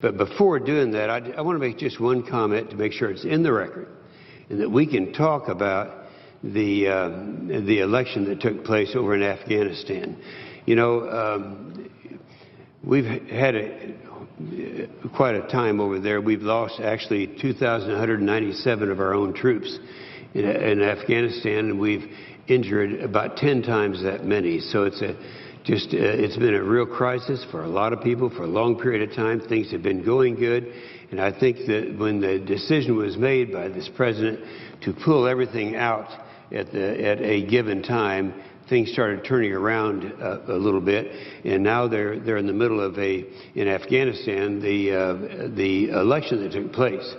But before doing that, I want to make just one comment to make sure it's in the record, and that we can talk about the election that took place over in Afghanistan. You know, we've had quite a time over there. We've lost actually 2,197 of our own troops in Afghanistan, and we've injured about 10 times that many. So it's been a real crisis for a lot of people for a long period of time. Things have been going good, and I think that when the decision was made by this president to pull everything out at a given time, things started turning around a little bit, and now they're in the middle of in Afghanistan, the election that took place.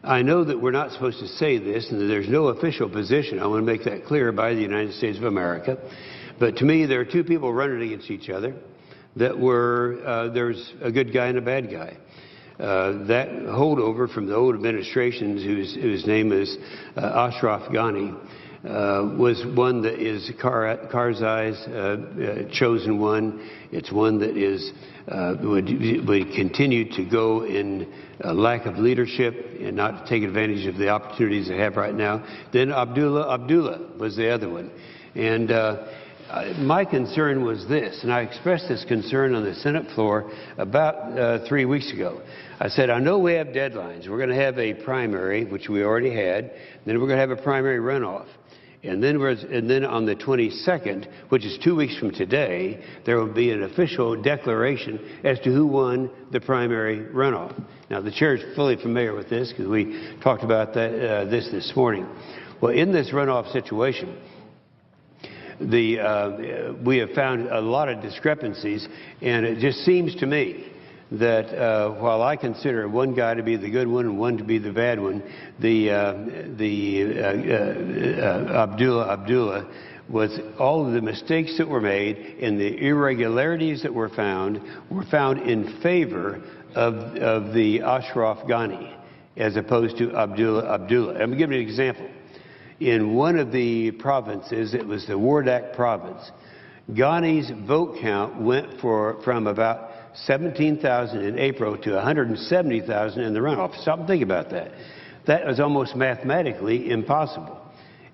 I know that we're not supposed to say this, and that there's no official position. I want to make that clear by the United States of America. But to me, there are two people running against each other that there's a good guy and a bad guy. That holdover from the old administrations, whose name is Ashraf Ghani, was one that is Karzai's chosen one. It's one that would continue to go in a lack of leadership and not take advantage of the opportunities they have right now. Then Abdullah was the other one. And my concern was this, and I expressed this concern on the Senate floor about 3 weeks ago. I said, I know we have deadlines. We're going to have a primary, which we already had. Then we're going to have a primary runoff. And then on the 22nd, which is 2 weeks from today, there will be an official declaration as to who won the primary runoff. Now, the chair is fully familiar with this because we talked about this morning. Well, in this runoff situation, we have found a lot of discrepancies, and it just seems to me that while I consider one guy to be the good one and one to be the bad one, Abdullah was all of the mistakes that were made and the irregularities that were found in favor of the Ashraf Ghani as opposed to Abdullah. I'm going to give you an example. In one of the provinces, it was the Wardak province, Ghani's vote count went from about 17,000 in April to 170,000 in the runoff. Stop and think about that. That was almost mathematically impossible.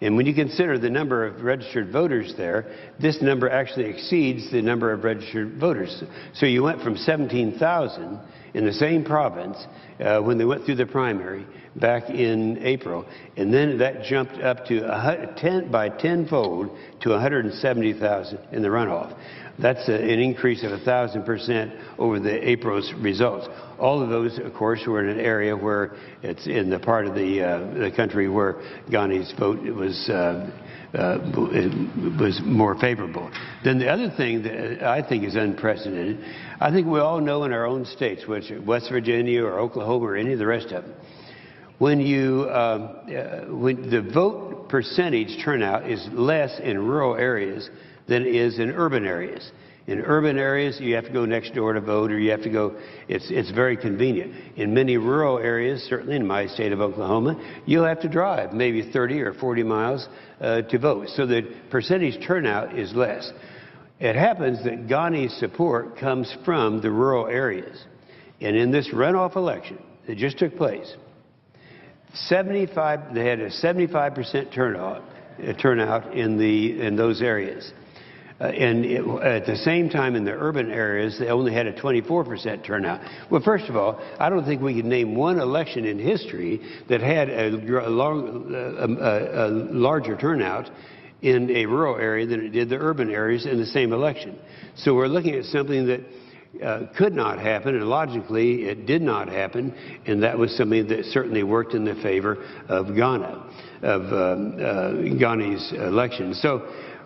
And when you consider the number of registered voters there, this number actually exceeds the number of registered voters. So you went from 17,000 in the same province when they went through the primary back in April, and then that jumped up to by tenfold to 170,000 in the runoff. That's an increase of 1,000% over the April's results. All of those, of course, were in an area where it's in the part of the country where Ghani's vote was more favorable. Then the other thing that I think is unprecedented, I think we all know in our own states, which West Virginia or Oklahoma or any of the rest of them, when the vote percentage turnout is less in rural areas than it is in urban areas. In urban areas, you have to go next door to vote, or you have to go, it's very convenient. In many rural areas, certainly in my state of Oklahoma, you'll have to drive maybe 30 or 40 miles to vote. So the percentage turnout is less. It happens that Ghani's support comes from the rural areas. And in this runoff election that just took place, they had a 75% turnout in those areas. At the same time, in the urban areas, they only had a 24% turnout. Well, first of all, I don't think we can name one election in history that had a larger turnout in a rural area than it did the urban areas in the same election. So we're looking at something that could not happen, and logically it did not happen, and that was something that certainly worked in the favor of Ghani's election. So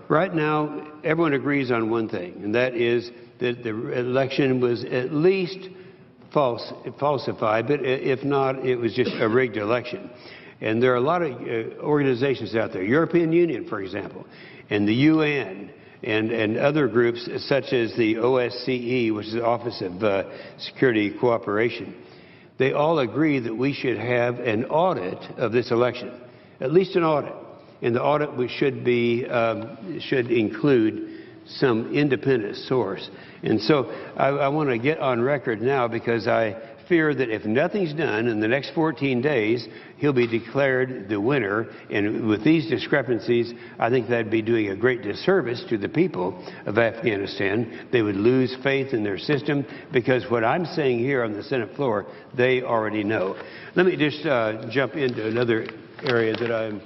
right now, everyone agrees on one thing, and that is that the election was at least falsified, but if not, it was just a rigged election. And there are a lot of organizations out there, European Union, for example, and the UN, and other groups such as the OSCE, which is the Office of Security Cooperation. They all agree that we should have an audit of this election, at least an audit. And the audit should include some independent source. And so I want to get on record now, because I fear that if nothing's done in the next 14 days, he'll be declared the winner. And with these discrepancies, I think that'd be doing a great disservice to the people of Afghanistan. They would lose faith in their system, because what I'm saying here on the Senate floor, they already know. Let me just jump into another area that I'm